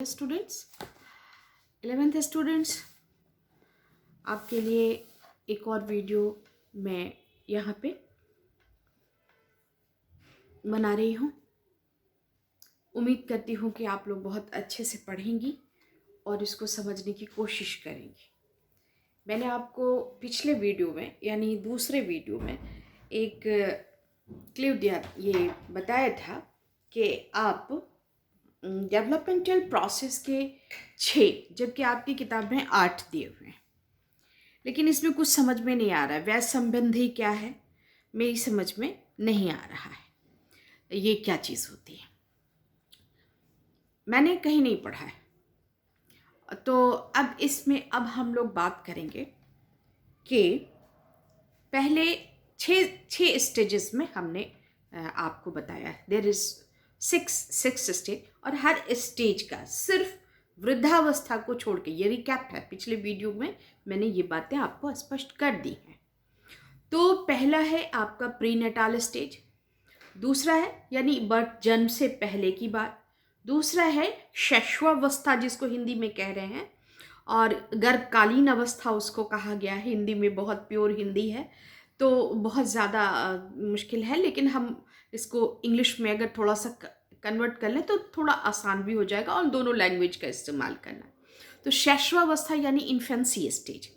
Students 11th students, आपके लिए एक और वीडियो मैं यहाँ पे बना रही हूँ। उम्मीद करती हूँ कि आप लोग बहुत अच्छे से पढ़ेंगी और इसको समझने की कोशिश करेंगी। मैंने आपको पिछले वीडियो में यानी दूसरे वीडियो में एक क्लिप दिया, ये बताया था कि आप डेवलपमेंटल प्रोसेस के 6, जबकि आपकी किताब में 8 दिए हुए हैं, लेकिन इसमें कुछ समझ में नहीं आ रहा है। वैध संबंधी क्या है, मेरी समझ में नहीं आ रहा है, ये क्या चीज़ होती है, मैंने कहीं नहीं पढ़ा है। तो अब हम लोग बात करेंगे कि पहले छः स्टेजेस में हमने आपको बताया है। देयर इज सिक्स स्टेज, और हर स्टेज का सिर्फ वृद्धावस्था को छोड़ के, ये रिकैप है, पिछले वीडियो में मैंने ये बातें आपको स्पष्ट कर दी हैं। तो पहला है आपका प्रीनेटाल स्टेज, दूसरा है यानी बर्थ, जन्म से पहले की बात, दूसरा है शैशवावस्था जिसको हिंदी में कह रहे हैं, और गर्भकालीन अवस्था उसको कहा गया है। हिंदी में बहुत प्योर हिंदी है तो बहुत ज़्यादा मुश्किल है, लेकिन हम इसको इंग्लिश में अगर थोड़ा सा कन्वर्ट कर लें तो थोड़ा आसान भी हो जाएगा, और दोनों लैंग्वेज का इस्तेमाल करना। तो शैशवावस्था यानी इन्फेंसी स्टेज,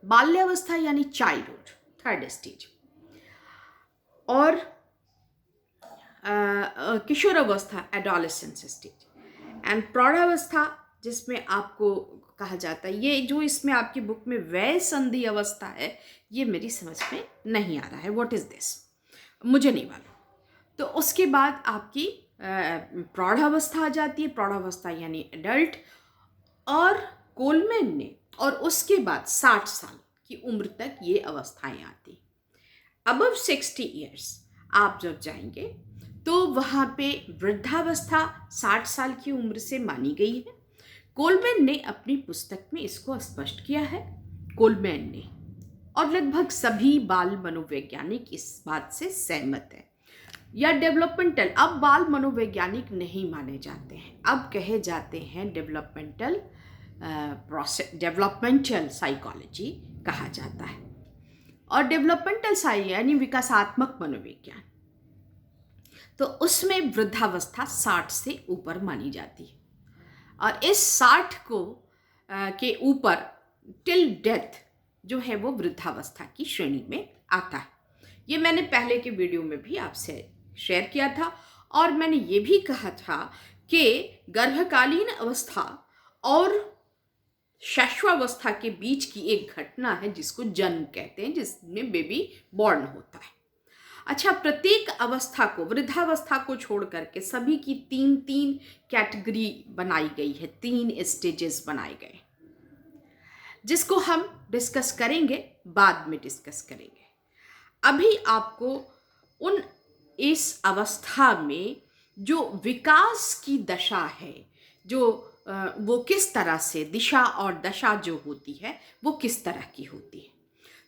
बाल्यावस्था यानी चाइल्डहुड, थर्ड स्टेज, और किशोरावस्था एडोलेसेंस स्टेज, एंड प्रौढ़ावस्था जिसमें आपको कहा जाता है, ये जो इसमें आपकी बुक में वय संधि अवस्था है, ये मेरी समझ में नहीं आ रहा है। व्हाट इज़ दिस, मुझे नहीं मालूम। तो उसके बाद आपकी प्रौढ़ावस्था आ जाती है, प्रौढ़ावस्था यानी एडल्ट, और कोलमैन ने, और उसके बाद 60 साल की उम्र तक ये अवस्थाएं आती। अबव 60 ईयर्स आप जब जाएंगे तो वहाँ पे वृद्धावस्था 60 साल की उम्र से मानी गई है। कोलमैन ने अपनी पुस्तक में इसको स्पष्ट किया है, कोलमैन ने, और लगभग सभी बाल मनोवैज्ञानिक इस बात से सहमत है। या डेवलपमेंटल, अब बाल मनोवैज्ञानिक नहीं माने जाते हैं, अब कहे जाते हैं डेवलपमेंटल प्रोसेस, डेवलपमेंटल साइकोलॉजी कहा जाता है, और डेवलपमेंटल साइकोलॉजी यानी विकासात्मक मनोविज्ञान, तो उसमें वृद्धावस्था 60 से ऊपर मानी जाती है, और इस 60 को के ऊपर टिल डेथ जो है वो वृद्धावस्था की श्रेणी में आता है। ये मैंने पहले के वीडियो में भी आपसे शेयर किया था, और मैंने ये भी कहा था कि गर्भकालीन अवस्था और शैशवावस्था के बीच की एक घटना है जिसको जन्म कहते हैं, जिसमें बेबी बॉर्न होता है। अच्छा, प्रत्येक अवस्था को, वृद्धावस्था को छोड़ करके सभी की 3 कैटेगरी बनाई गई है, 3 स्टेजेस बनाए गए, जिसको हम डिस्कस करेंगे, बाद में डिस्कस करेंगे। अभी आपको इस अवस्था में जो विकास की दशा है, जो वो किस तरह से, दिशा और दशा जो होती है वो किस तरह की होती है,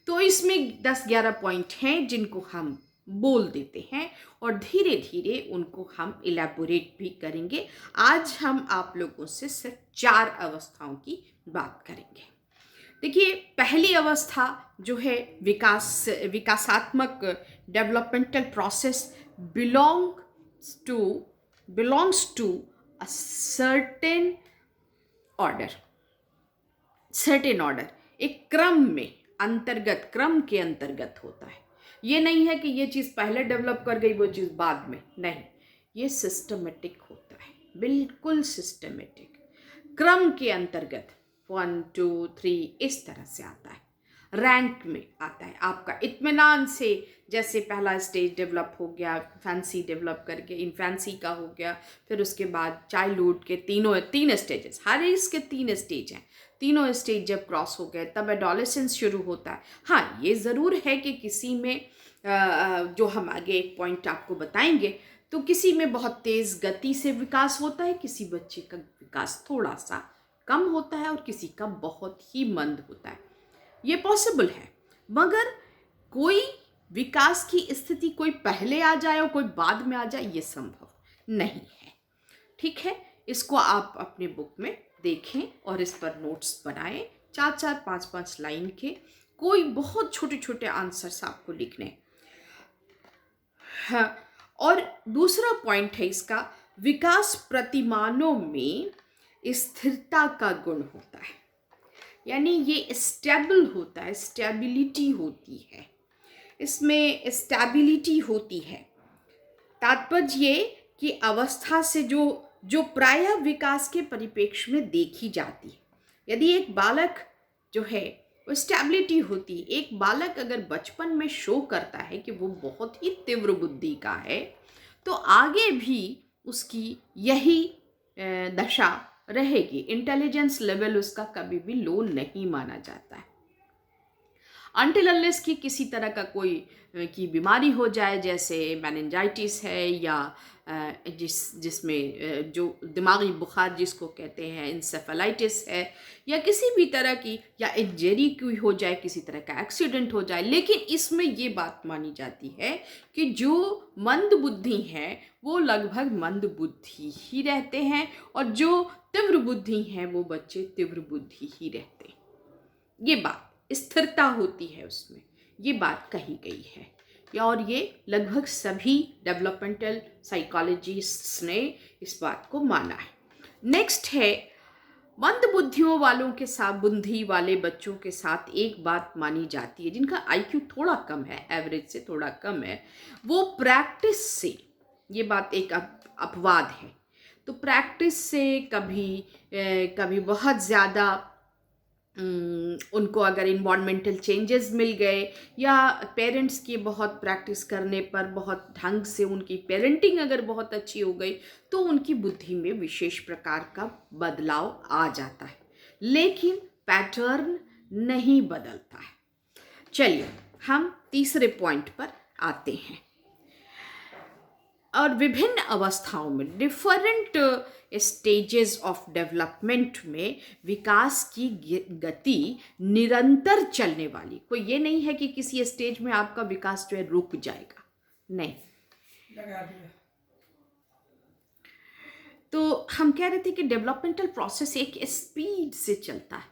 तो इसमें 10-11 पॉइंट हैं जिनको हम बोल देते हैं, और धीरे धीरे उनको हम इलेबोरेट भी करेंगे। आज हम आप लोगों से सिर्फ 4 अवस्थाओं की बात करेंगे। देखिए, पहली अवस्था जो है विकासात्मक developmental process belongs to a certain order, एक क्रम में, क्रम के अंतर्गत होता है। ये नहीं है कि ये चीज़ पहले डेवलप कर गई, वो चीज़ बाद में, नहीं, ये सिस्टमेटिक होता है, बिल्कुल सिस्टमेटिक, क्रम के अंतर्गत 1 2 3 इस तरह से आता है, रैंक में आता है आपका इत्मीनान से। जैसे पहला स्टेज डेवलप हो गया, फैंसी डेवलप करके इन्फेंसी का हो गया, फिर उसके बाद चाइल्डहुड के 3 स्टेजेस, हर इसके 3 स्टेज हैं, तीनों स्टेज जब क्रॉस हो गए तब एडोलेसेंस शुरू होता है। हाँ, ये ज़रूर है कि किसी में जो हम आगे एक पॉइंट आपको बताएंगे, तो किसी में बहुत तेज़ गति से विकास होता है, किसी बच्चे का विकास थोड़ा सा कम होता है, और किसी का बहुत ही मंद होता है। ये पॉसिबल है, मगर कोई विकास की स्थिति कोई पहले आ जाए और कोई बाद में आ जाए, ये संभव नहीं है। ठीक है, इसको आप अपने बुक में देखें और इस पर नोट्स बनाएं, 4-4, 5-5 लाइन के, कोई बहुत छोटे छोटे आंसर्स आपको लिखने। हाँ, और दूसरा पॉइंट है इसका, विकास प्रतिमानों में स्थिरता का गुण होता है, यानी ये स्टेबल होता है, स्टेबिलिटी होती है, इसमें स्टेबिलिटी होती है। तात्पर्य ये कि अवस्था से जो प्रायः विकास के परिप्रेक्ष्य में देखी जाती है। यदि एक बालक जो है वो स्टेबिलिटी होती है, एक बालक अगर बचपन में शो करता है कि वो बहुत ही तीव्र बुद्धि का है, तो आगे भी उसकी यही दशा रहेगी। इंटेलिजेंस लेवल उसका कभी भी लो नहीं माना जाता है। अनटिल अनलेस कि किसी तरह का कोई की बीमारी हो जाए, जैसे मेनिंजाइटिस है या जिसमें जो दिमागी बुखार जिसको कहते हैं, इंसेफेलाइटिस है, या किसी भी तरह की, या इंजरी कोई हो जाए, किसी तरह का एक्सीडेंट हो जाए। लेकिन इसमें ये बात मानी जाती है कि जो मंद बुद्धि हैं वो लगभग मंद बुद्धि ही रहते हैं, और जो तीव्र बुद्धि हैं वो बच्चे तीव्र बुद्धि ही रहते हैं। ये बात स्थिरता होती है उसमें, ये बात कही गई है, और ये लगभग सभी डेवलपमेंटल साइकोलॉजिस्ट्स ने इस बात को माना है। नेक्स्ट है, मंद बुद्धियों वालों के साथ, बुद्धि वाले बच्चों के साथ एक बात मानी जाती है, जिनका आईक्यू थोड़ा कम है, एवरेज से थोड़ा कम है, वो प्रैक्टिस से, ये बात एक अपवाद है, तो प्रैक्टिस से कभी बहुत ज़्यादा उनको अगर इन्वायरमेंटल चेंजेस मिल गए, या पेरेंट्स की बहुत प्रैक्टिस करने पर बहुत ढंग से उनकी पेरेंटिंग अगर बहुत अच्छी हो गई, तो उनकी बुद्धि में विशेष प्रकार का बदलाव आ जाता है, लेकिन पैटर्न नहीं बदलता है। चलिए हम तीसरे पॉइंट पर आते हैं। और विभिन्न अवस्थाओं में, डिफरेंट स्टेजेस ऑफ डेवलपमेंट में विकास की गति निरंतर चलने वाली, कोई ये नहीं है कि किसी स्टेज में आपका विकास जो है रुक जाएगा, नहीं। तो हम कह रहे थे कि डेवलपमेंटल प्रोसेस एक स्पीड से चलता है,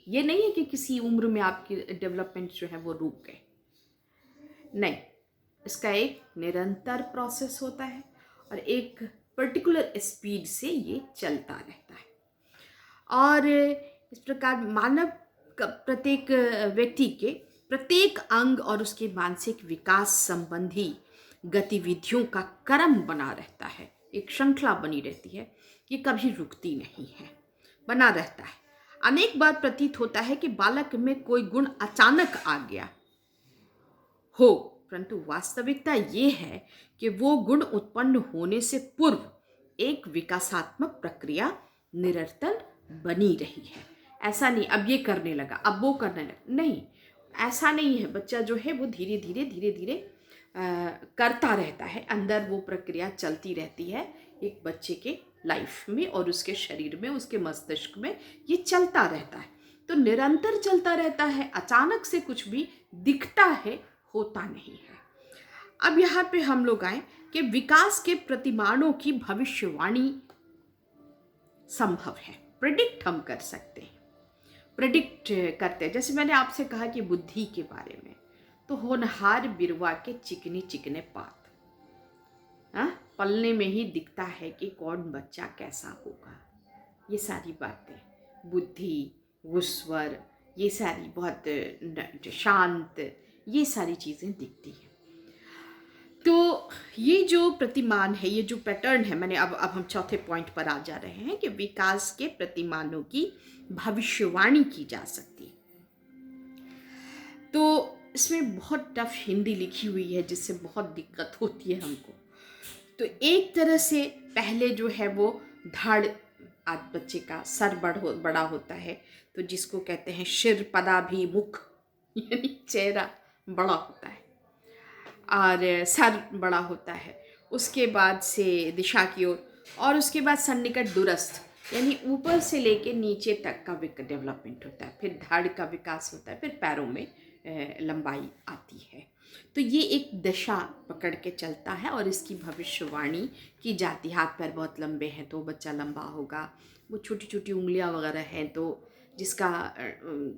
ये नहीं है कि किसी उम्र में आपकी डेवलपमेंट जो है वो रुक गए, नहीं, इसका एक निरंतर प्रोसेस होता है और एक पर्टिकुलर स्पीड से ये चलता रहता है। और इस प्रकार मानव प्रत्येक व्यक्ति के प्रत्येक अंग और उसके मानसिक विकास संबंधी गतिविधियों का क्रम बना रहता है, एक श्रृंखला बनी रहती है, ये कभी रुकती नहीं है, बना रहता है। अनेक बार प्रतीत होता है कि बालक में कोई गुण अचानक आ गया हो, परंतु वास्तविकता ये है कि वो गुण उत्पन्न होने से पूर्व एक विकासात्मक प्रक्रिया निरंतर बनी रही है। ऐसा नहीं अब ये करने लगा, अब वो करने लगा, नहीं, ऐसा नहीं है। बच्चा जो है वो धीरे धीरे करता रहता है, अंदर वो प्रक्रिया चलती रहती है एक बच्चे के लाइफ में और उसके शरीर में, उसके मस्तिष्क में ये चलता रहता है। तो निरंतर चलता रहता है, अचानक से कुछ भी दिखता है होता नहीं है। अब यहाँ पे हम लोग आए कि विकास के प्रतिमानों की भविष्यवाणी संभव है, प्रेडिक्ट हम कर सकते हैं, प्रेडिक्ट करते हैं। जैसे मैंने आपसे कहा कि बुद्धि के बारे में, तो होनहार बिरवा के चिकने चिकने पात, पलने में ही दिखता है कि कौन बच्चा कैसा होगा। ये सारी बातें, बुद्धि, गुस्वर, ये सारी बहुत शांत, ये सारी चीज़ें दिखती हैं। तो ये जो प्रतिमान है, ये जो पैटर्न है, मैंने अब हम चौथे पॉइंट पर आ जा रहे हैं कि विकास के प्रतिमानों की भविष्यवाणी की जा सकती है। तो इसमें बहुत टफ हिंदी लिखी हुई है जिससे बहुत दिक्कत होती है हमको। तो एक तरह से पहले जो है वो धड़, आज बच्चे का सर बड़ा होता है, तो जिसको कहते हैं शिर पदाभिमुख, यानी चेहरा बड़ा होता है और सर बड़ा होता है। उसके बाद से दिशा की ओर, और उसके बाद सन्निकट दूरस्थ, यानी ऊपर से लेके नीचे तक का डेवलपमेंट होता है। फिर धड़ का विकास होता है, फिर पैरों में लंबाई आती है। तो ये एक दिशा पकड़ के चलता है और इसकी भविष्यवाणी की जाती है। हाथ पैर बहुत लंबे हैं तो बच्चा लंबा होगा, वो छोटी छोटी उंगलियां वगैरह हैं तो जिसका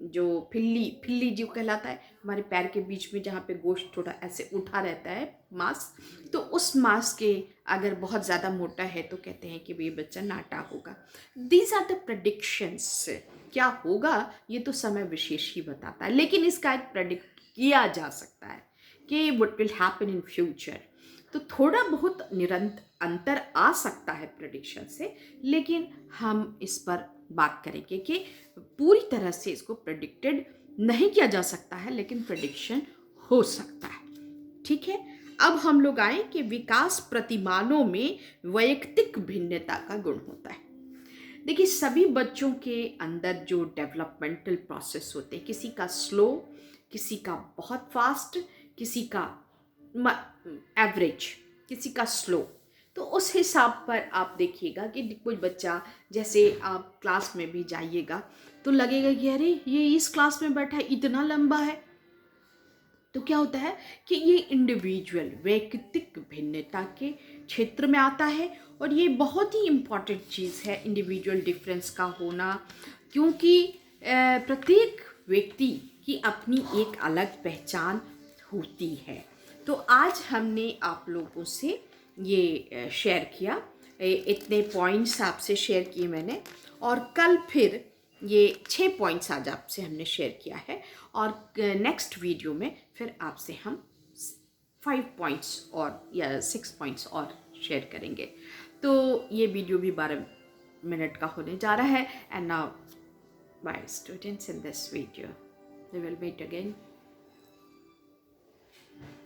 जो फिल्ली फिल्ली जो कहलाता है, हमारे पैर के बीच में जहाँ पे गोश्त थोड़ा ऐसे उठा रहता है मांस, तो उस मांस के अगर बहुत ज़्यादा मोटा है तो कहते हैं कि ये बच्चा नाटा होगा। These are the predictions. क्या होगा ये तो समय विशेष ही बताता है, लेकिन इसका एक प्रेडिक्ट किया जा सकता है कि what will happen in future. तो थोड़ा बहुत निरंतर अंतर आ सकता है प्रेडिक्शन से, लेकिन हम इस पर बात करेंगे कि पूरी तरह से इसको प्रेडिक्टेड नहीं किया जा सकता है, लेकिन प्रेडिक्शन हो सकता है। ठीक है, अब हम लोग आए कि विकास प्रतिमानों में वैयक्तिक भिन्नता का गुण होता है। देखिए, सभी बच्चों के अंदर जो डेवलपमेंटल प्रोसेस होते हैं, किसी का स्लो, किसी का बहुत फास्ट, किसी का एवरेज, किसी का स्लो। तो उस हिसाब पर आप देखिएगा कि कोई बच्चा, जैसे आप क्लास में भी जाइएगा तो लगेगा कि अरे ये इस क्लास में बैठा है, इतना लंबा है। तो क्या होता है कि ये इंडिविजुअल वैयक्तिक भिन्नता के क्षेत्र में आता है, और ये बहुत ही इम्पॉर्टेंट चीज़ है इंडिविजुअल डिफरेंस का होना, क्योंकि प्रत्येक व्यक्ति की अपनी एक अलग पहचान होती है। तो आज हमने आप लोगों से ये शेयर किया, इतने पॉइंट्स आपसे शेयर किए मैंने, और कल फिर ये 6 पॉइंट्स आज आपसे हमने शेयर किया है, और नेक्स्ट वीडियो में फिर आपसे हम 5 पॉइंट्स और या 6 पॉइंट्स और शेयर करेंगे। तो ये वीडियो भी 12 मिनट का होने जा रहा है। And now bye students, in this video we will meet again.